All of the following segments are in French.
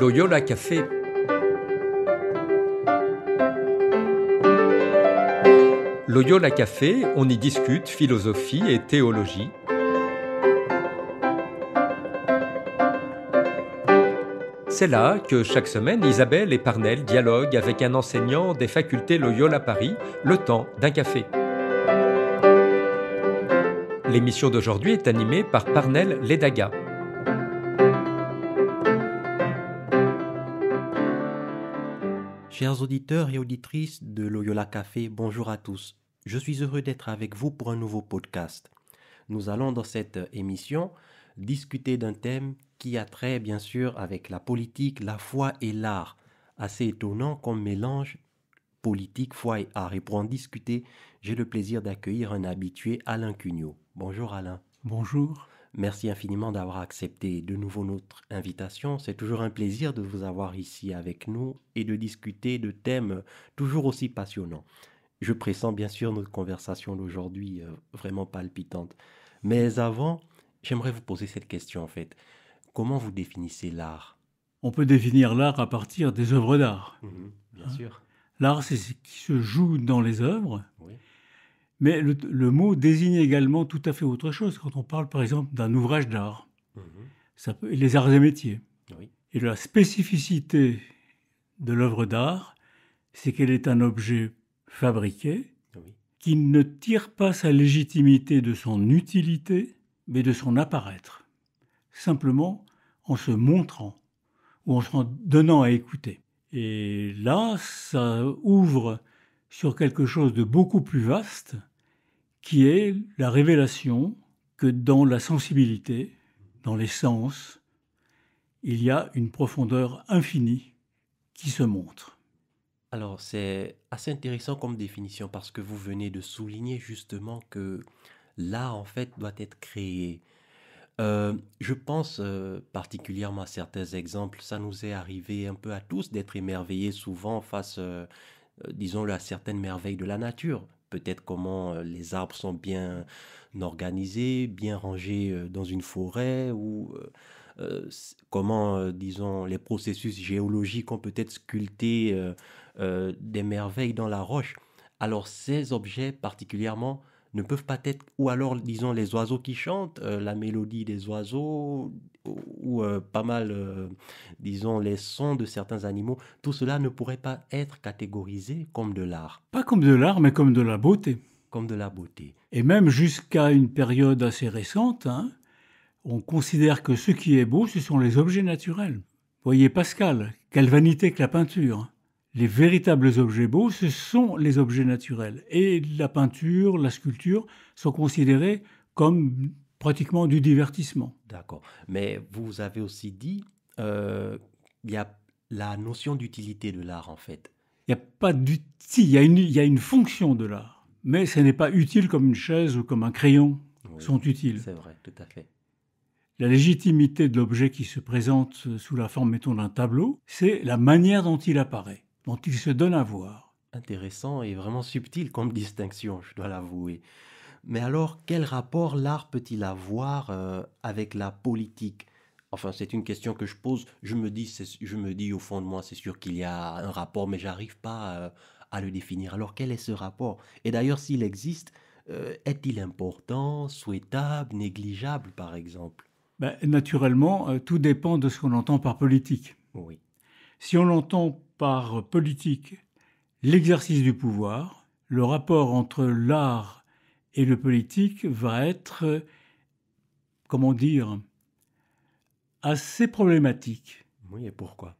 Loyola Café. Loyola Café, on y discute philosophie et théologie. C'est là que chaque semaine, Isabelle et Parnell dialoguent avec un enseignant des facultés Loyola Paris, le temps d'un café. L'émission d'aujourd'hui est animée par Parnell Ledaga. Chers auditeurs et auditrices de Loyola Café, bonjour à tous. Je suis heureux d'être avec vous pour un nouveau podcast. Nous allons dans cette émission discuter d'un thème qui a trait bien sûr avec la politique, la foi et l'art. Assez étonnant qu'on mélange politique, foi et art. Et pour en discuter, j'ai le plaisir d'accueillir un habitué, Alain Cugnot. Bonjour Alain. Bonjour. Merci infiniment d'avoir accepté de nouveau notre invitation. C'est toujours un plaisir de vous avoir ici avec nous et de discuter de thèmes toujours aussi passionnants. Je pressens bien sûr notre conversation d'aujourd'hui vraiment palpitante. Mais avant, j'aimerais vous poser cette question en fait. Comment vous définissez l'art ? On peut définir l'art à partir des œuvres d'art. Bien sûr. L'art, c'est ce qui se joue dans les œuvres. Oui. Mais le mot désigne également tout à fait autre chose. Quand on parle par exemple d'un ouvrage d'art, ça peut, les arts et métiers. Oui. Et la spécificité de l'œuvre d'art, c'est qu'elle est un objet fabriqué Oui. qui ne tire pas sa légitimité de son utilité, mais de son apparaître. Simplement en se montrant ou en se donnant à écouter. Et là, ça ouvre sur quelque chose de beaucoup plus vaste, qui est la révélation que dans la sensibilité, dans les sens, il y a une profondeur infinie qui se montre. Alors, c'est assez intéressant comme définition parce que vous venez de souligner justement que l'art, en fait, doit être créé. Je pense particulièrement à certains exemples. Ça nous est arrivé un peu à tous d'être émerveillés souvent face, disons-le, à certaines merveilles de la nature. Peut-être comment les arbres sont bien organisés, bien rangés dans une forêt, ou comment, disons, les processus géologiques ont peut-être sculpté des merveilles dans la roche. Alors ces objets particulièrement ne peuvent pas être, ou alors disons les oiseaux qui chantent, la mélodie des oiseaux, ou pas mal, disons les sons de certains animaux, tout cela ne pourrait pas être catégorisé comme de l'art, Pas comme de l'art, mais comme de la beauté. comme de la beauté. Et même jusqu'à une période assez récente, on considère que ce qui est beau, ce sont les objets naturels. Voyez Pascal, quelle vanité que la peinture. Les véritables objets beaux, ce sont les objets naturels. Et la peinture, la sculpture sont considérés comme pratiquement du divertissement. D'accord. Mais vous avez aussi dit, il y a la notion d'utilité de l'art en fait. Il y a pas si, il y a une fonction de l'art, mais ce n'est pas utile comme une chaise ou comme un crayon Oui, sont utiles. c'est vrai, tout à fait. La légitimité de l'objet qui se présente sous la forme, mettons, d'un tableau, c'est la manière dont il apparaît, dont il se donne à voir. Intéressant et vraiment subtil comme distinction, je dois l'avouer. Mais alors, quel rapport l'art peut-il avoir avec la politique ? Enfin, c'est une question que je pose. Je me dis au fond de moi, c'est sûr qu'il y a un rapport, mais j'arrive pas à le définir. Alors, quel est ce rapport ? Et d'ailleurs, s'il existe, est-il important, souhaitable, négligeable, par exemple ? Naturellement, tout dépend de ce qu'on entend par politique. Oui, Si on entend par politique l'exercice du pouvoir, le rapport entre l'art et le politique va être, comment dire, assez problématique. oui, et pourquoi ?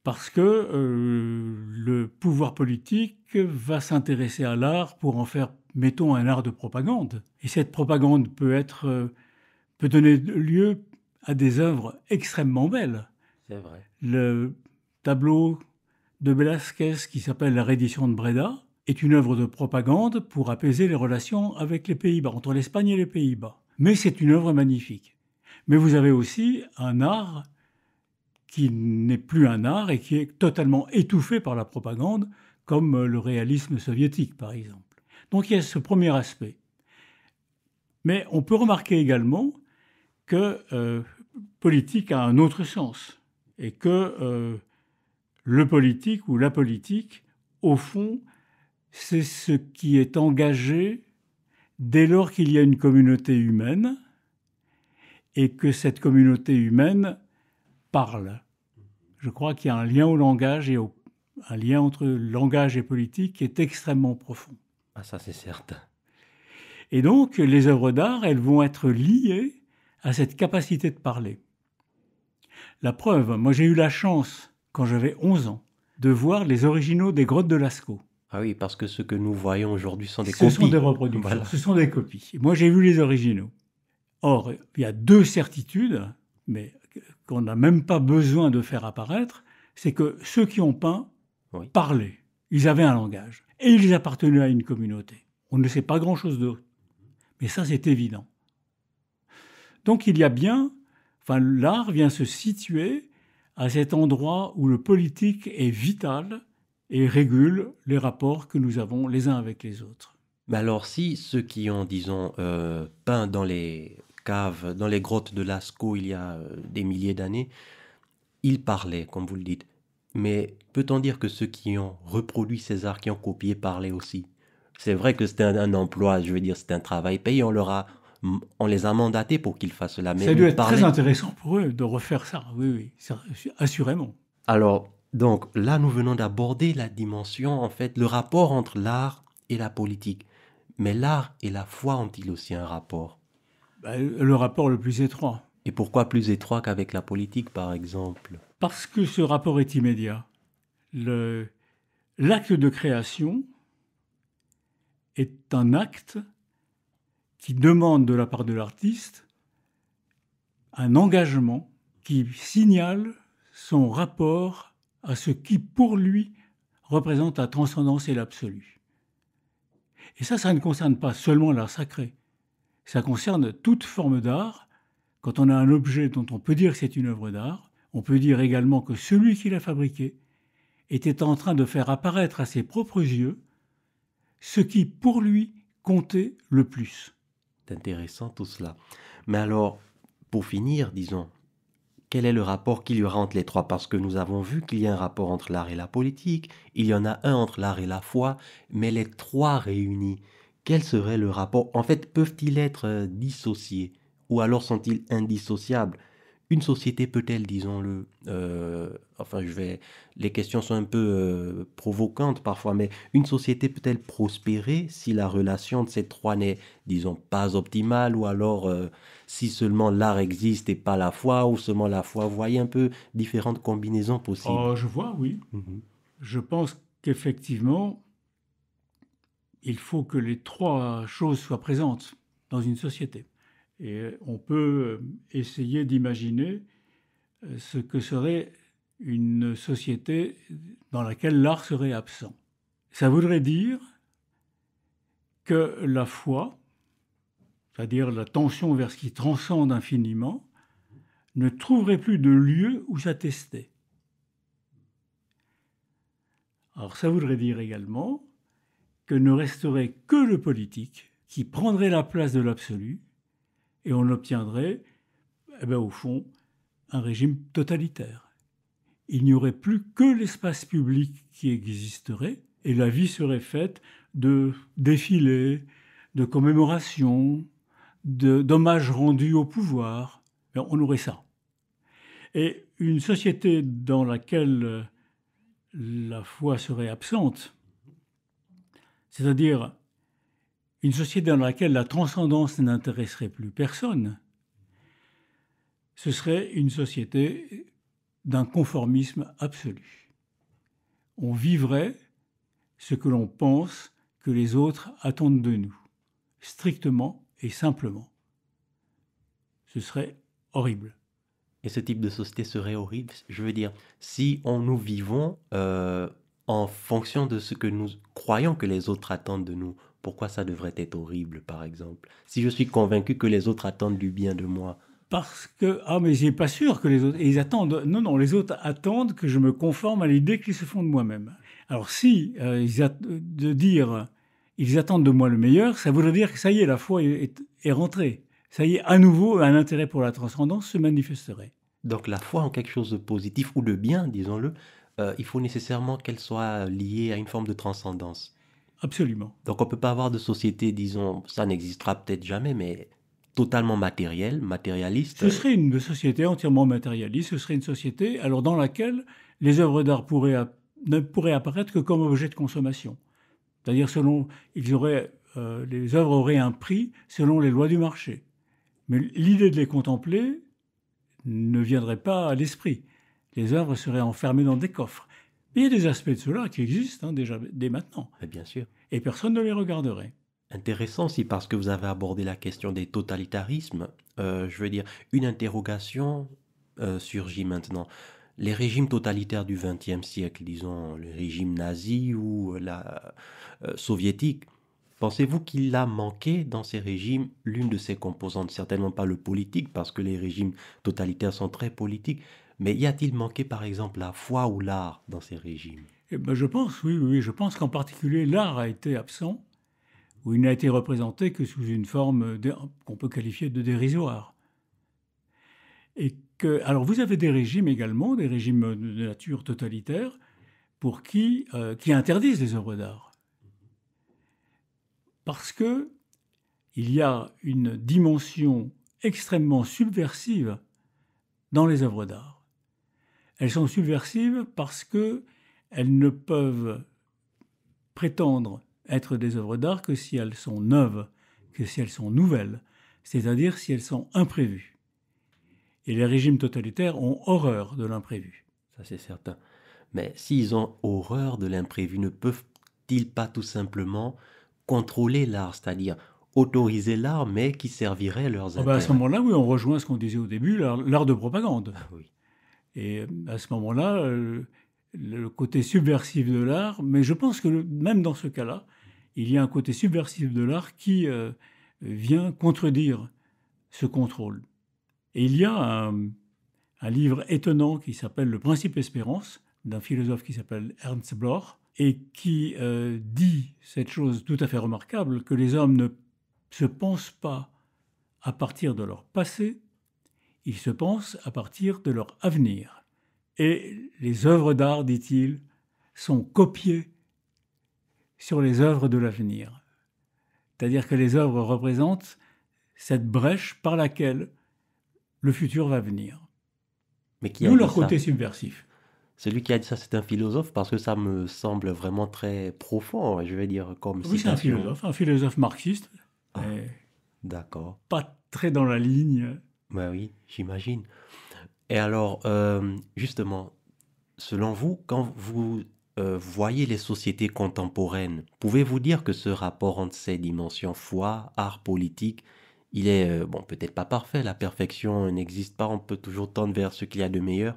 Parce que le pouvoir politique va s'intéresser à l'art pour en faire, mettons, un art de propagande. Et cette propagande peut donner lieu à des œuvres extrêmement belles. C'est vrai. Le tableau de Velázquez qui s'appelle La reddition de Breda est une œuvre de propagande pour apaiser les relations avec les Pays-Bas, entre l'Espagne et les Pays-Bas. Mais c'est une œuvre magnifique. Mais vous avez aussi un art qui n'est plus un art et qui est totalement étouffé par la propagande, comme le réalisme soviétique, par exemple. Donc il y a ce premier aspect. Mais on peut remarquer également que politique a un autre sens. Et que le politique ou la politique, au fond, c'est ce qui est engagé dès lors qu'il y a une communauté humaine et que cette communauté humaine parle. Je crois qu'il y a un lien au langage et un lien entre langage et politique qui est extrêmement profond. Ah, ça c'est certain. Et donc, les œuvres d'art, elles vont être liées à cette capacité de parler. La preuve, moi j'ai eu la chance, quand j'avais 11 ans, de voir les originaux des grottes de Lascaux. Ah oui, parce que ce que nous voyons aujourd'hui sont des copies. Ce sont des reproductions, Voilà. ce sont des copies. Moi j'ai vu les originaux. Or, il y a deux certitudes, mais qu'on n'a même pas besoin de faire apparaître, c'est que ceux qui ont peint parlaient. Ils avaient un langage. Et ils appartenaient à une communauté. On ne sait pas grand-chose d'autre. Mais ça, c'est évident. Donc il y a bien... l'art vient se situer à cet endroit où le politique est vital et régule les rapports que nous avons les uns avec les autres. Mais alors, si ceux qui ont, disons, peint dans les caves, dans les grottes de Lascaux il y a des milliers d'années, ils parlaient, comme vous le dites. Mais peut-on dire que ceux qui ont reproduit ces arts, qui ont copié, parlaient aussi? C'est vrai que c'était un emploi, je veux dire, c'était un travail payé, on les a mandatés pour qu'ils fassent cela. Mais ça doit être très intéressant pour eux de refaire ça, oui, assurément. Alors, donc, là, nous venons d'aborder la dimension, en fait, le rapport entre l'art et la politique. Mais l'art et la foi ont-ils aussi un rapport? Le rapport le plus étroit. Et pourquoi plus étroit qu'avec la politique, par exemple? Parce que ce rapport est immédiat. L'acte de création est un acte qui demande de la part de l'artiste un engagement qui signale son rapport à ce qui, pour lui, représente la transcendance et l'absolu. Et ça ne concerne pas seulement l'art sacré. Ça concerne toute forme d'art. Quand on a un objet dont on peut dire que c'est une œuvre d'art, on peut dire également que celui qui l'a fabriqué était en train de faire apparaître à ses propres yeux ce qui, pour lui, comptait le plus. C'est intéressant tout cela. Mais alors, pour finir, disons, quel est le rapport qu'il y aura entre les trois? Parce que nous avons vu qu'il y a un rapport entre l'art et la politique, il y en a un entre l'art et la foi, mais les trois réunis, quel serait le rapport? En fait, peuvent-ils être dissociés? Ou alors sont-ils indissociables? Une société peut-elle, disons-le, les questions sont un peu provocantes parfois, mais une société peut-elle prospérer si la relation de ces trois n'est, disons, pas optimale, ou alors si seulement l'art existe et pas la foi, ou seulement la foi? Vous voyez un peu différentes combinaisons possibles. Oh, je vois, oui. Je pense qu'effectivement, il faut que les trois choses soient présentes dans une société. Et on peut essayer d'imaginer ce que serait une société dans laquelle l'art serait absent. Ça voudrait dire que la foi, c'est-à-dire la tension vers ce qui transcende infiniment, ne trouverait plus de lieu où s'attester. Alors ça voudrait dire également que ne resterait que le politique qui prendrait la place de l'absolu, et on obtiendrait, au fond, un régime totalitaire. Il n'y aurait plus que l'espace public qui existerait, et la vie serait faite de défilés, de commémorations, d'hommages rendus au pouvoir. On aurait ça. Et une société dans laquelle la foi serait absente, c'est-à-dire une société dans laquelle la transcendance n'intéresserait plus personne, ce serait une société d'un conformisme absolu. On vivrait ce que l'on pense que les autres attendent de nous, strictement et simplement. Ce serait horrible. Et ce type de société serait horrible, je veux dire, si nous vivons en fonction de ce que nous croyons que les autres attendent de nous. Pourquoi ça devrait être horrible, par exemple? Si je suis convaincu que les autres attendent du bien de moi. Parce que, mais je n'ai pas sûr que les autres... Ils attendent... Non, les autres attendent que je me conforme à l'idée qu'ils se font de moi-même. Alors si ils attendent de moi le meilleur, ça voudrait dire que ça y est, la foi est rentrée. Ça y est, à nouveau, un intérêt pour la transcendance se manifesterait. Donc la foi en quelque chose de positif ou de bien, disons-le, il faut nécessairement qu'elle soit liée à une forme de transcendance. Absolument. Donc on ne peut pas avoir de société, disons, ça n'existera peut-être jamais, mais totalement matérielle, matérialiste. Ce serait une société entièrement matérialiste, ce serait une société alors dans laquelle les œuvres d'art ne pourraient apparaître que comme objet de consommation. C'est-à-dire les œuvres auraient un prix selon les lois du marché. Mais l'idée de les contempler ne viendrait pas à l'esprit. Les œuvres seraient enfermées dans des coffres. Mais il y a des aspects de cela qui existent déjà dès maintenant. Mais bien sûr. Et personne ne les regarderait. Intéressant aussi parce que vous avez abordé la question des totalitarismes. Je veux dire, une interrogation surgit maintenant. Les régimes totalitaires du XXe siècle, disons le régime nazi ou la soviétique, pensez-vous qu'il a manqué dans ces régimes l'une de ses composantes? Certainement pas le politique, parce que les régimes totalitaires sont très politiques, mais y a-t-il manqué par exemple la foi ou l'art dans ces régimes? Eh ben, je pense, oui, je pense qu'en particulier l'art a été absent, ou il n'a été représenté que sous une forme qu'on peut qualifier de dérisoire. Alors vous avez des régimes également, des régimes de nature totalitaire, qui interdisent les œuvres d'art. Parce qu'il y a une dimension extrêmement subversive dans les œuvres d'art. Elles sont subversives parce qu'elles ne peuvent prétendre être des œuvres d'art que si elles sont neuves, que si elles sont nouvelles, c'est-à-dire si elles sont imprévues. Et les régimes totalitaires ont horreur de l'imprévu. Ça, c'est certain. Mais s'ils ont horreur de l'imprévu, ne peuvent-ils pas tout simplement contrôler l'art, c'est-à-dire autoriser l'art, mais qui servirait leurs À intérêts? ce moment-là, oui, on rejoint ce qu'on disait au début, l'art de propagande. Oui. Et à ce moment-là, le côté subversif de l'art, mais je pense que même dans ce cas-là, il y a un côté subversif de l'art qui vient contredire ce contrôle. Et il y a un livre étonnant qui s'appelle Le Principe Espérance, d'un philosophe qui s'appelle Ernst Bloch, et qui dit cette chose tout à fait remarquable, que les hommes ne se pensent pas à partir de leur passé, ils se pensent à partir de leur avenir. Et les œuvres d'art, dit-il, sont copiées sur les œuvres de l'avenir. C'est-à-dire que les œuvres représentent cette brèche par laquelle le futur va venir. Mais qui a D'où dit leur ça? côté subversif. Celui qui a dit ça, c'est un philosophe, parce que ça me semble vraiment très profond, je vais dire, comme Oui, c'est citation. un philosophe marxiste, Ah. mais D'accord. pas très dans la ligne. Ben oui, j'imagine. Et alors, justement, selon vous, quand vous voyez les sociétés contemporaines, pouvez-vous dire que ce rapport entre ces dimensions foi, art, politique, il est, bon, peut-être pas parfait, la perfection n'existe pas, on peut toujours tendre vers ce qu'il y a de meilleur,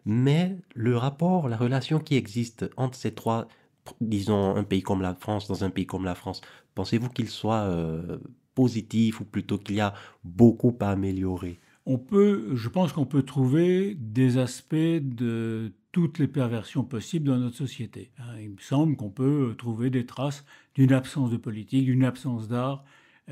mais le rapport, la relation qui existe entre ces trois, disons, un pays comme la France, dans un pays comme la France, pensez-vous qu'il soit positif ou plutôt qu'il y a beaucoup à améliorer? Je pense qu'on peut trouver des aspects de toutes les perversions possibles dans notre société. Il me semble qu'on peut trouver des traces d'une absence de politique, d'une absence d'art,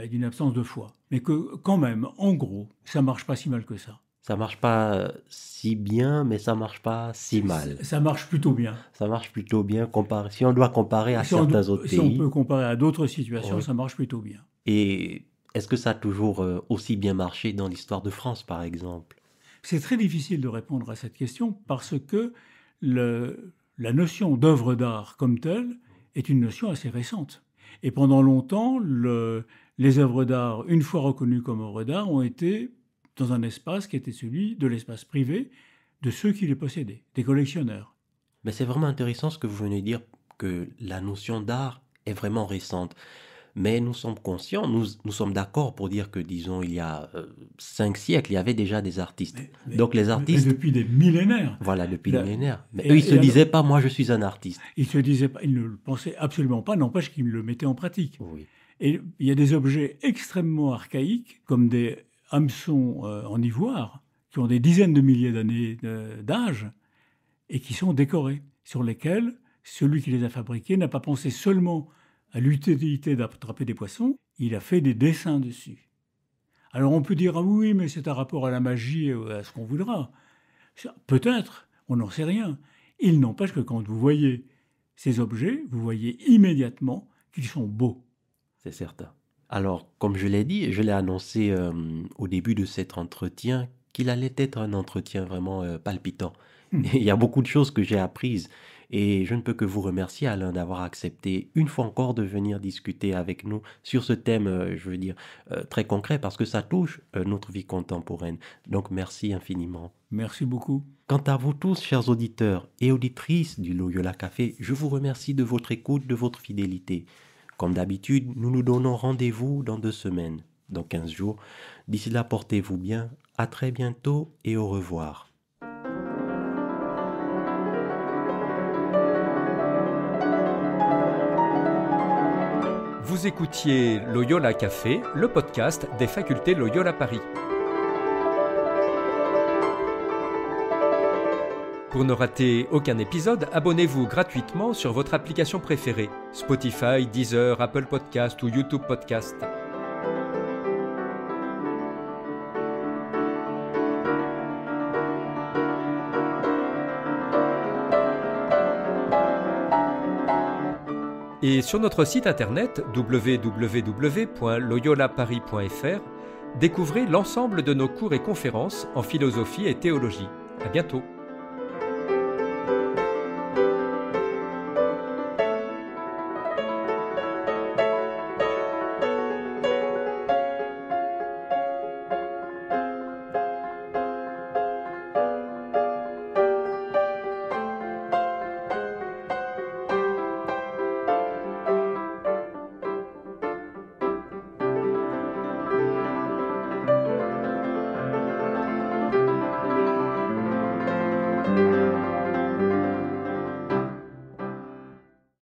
d'une absence de foi. Mais que quand même, en gros, ça marche pas si mal que ça. Ça marche pas si bien, mais ça marche pas si mal. Ça marche plutôt bien. Ça marche plutôt bien si on doit comparer à Si on, certains autres si on pays. peut comparer à d'autres situations, Oui. ça marche plutôt bien. Et est-ce que ça a toujours aussi bien marché dans l'histoire de France, par exemple? C'est très difficile de répondre à cette question parce que la notion d'œuvre d'art comme telle est une notion assez récente. Et pendant longtemps, les œuvres d'art, une fois reconnues comme œuvres d'art, ont été dans un espace qui était celui de l'espace privé de ceux qui les possédaient, des collectionneurs. Mais c'est vraiment intéressant ce que vous venez de dire, que la notion d'art est vraiment récente. Mais nous sommes conscients, nous sommes d'accord pour dire que, disons, il y a 5 siècles, il y avait déjà des artistes. Donc les artistes... Mais depuis des millénaires. Voilà, depuis des millénaires. Mais et- eux, ils se et disaient pas, moi je suis un artiste. Ils ne le pensaient absolument pas, n'empêche qu'ils le mettaient en pratique. Oui. Et il y a des objets extrêmement archaïques, comme des hameçons en ivoire, qui ont des dizaines de milliers d'années d'âge, et qui sont décorés, sur lesquels celui qui les a fabriqués n'a pas pensé seulement à l'utilité d'attraper des poissons, il a fait des dessins dessus. Alors on peut dire, ah oui, mais c'est un rapport à la magie, à ce qu'on voudra. Peut-être, on n'en sait rien. Il n'empêche que quand vous voyez ces objets, vous voyez immédiatement qu'ils sont beaux. C'est certain. Alors, comme je l'ai dit, je l'ai annoncé au début de cet entretien qu'il allait être un entretien vraiment palpitant. Il y a beaucoup de choses que j'ai apprises et je ne peux que vous remercier, Alain, d'avoir accepté une fois encore de venir discuter avec nous sur ce thème, je veux dire, très concret parce que ça touche notre vie contemporaine. Donc, merci infiniment. Merci beaucoup. Quant à vous tous, chers auditeurs et auditrices du Loyola Café, je vous remercie de votre écoute, de votre fidélité. Comme d'habitude, nous nous donnons rendez-vous dans 2 semaines, dans 15 jours. D'ici là, portez-vous bien. À très bientôt et au revoir. Vous écoutiez Loyola Café, le podcast des facultés Loyola Paris. Pour ne rater aucun épisode, abonnez-vous gratuitement sur votre application préférée, Spotify, Deezer, Apple Podcast ou YouTube Podcast. Et sur notre site internet www.loyolaparis.fr, découvrez l'ensemble de nos cours et conférences en philosophie et théologie. À bientôt.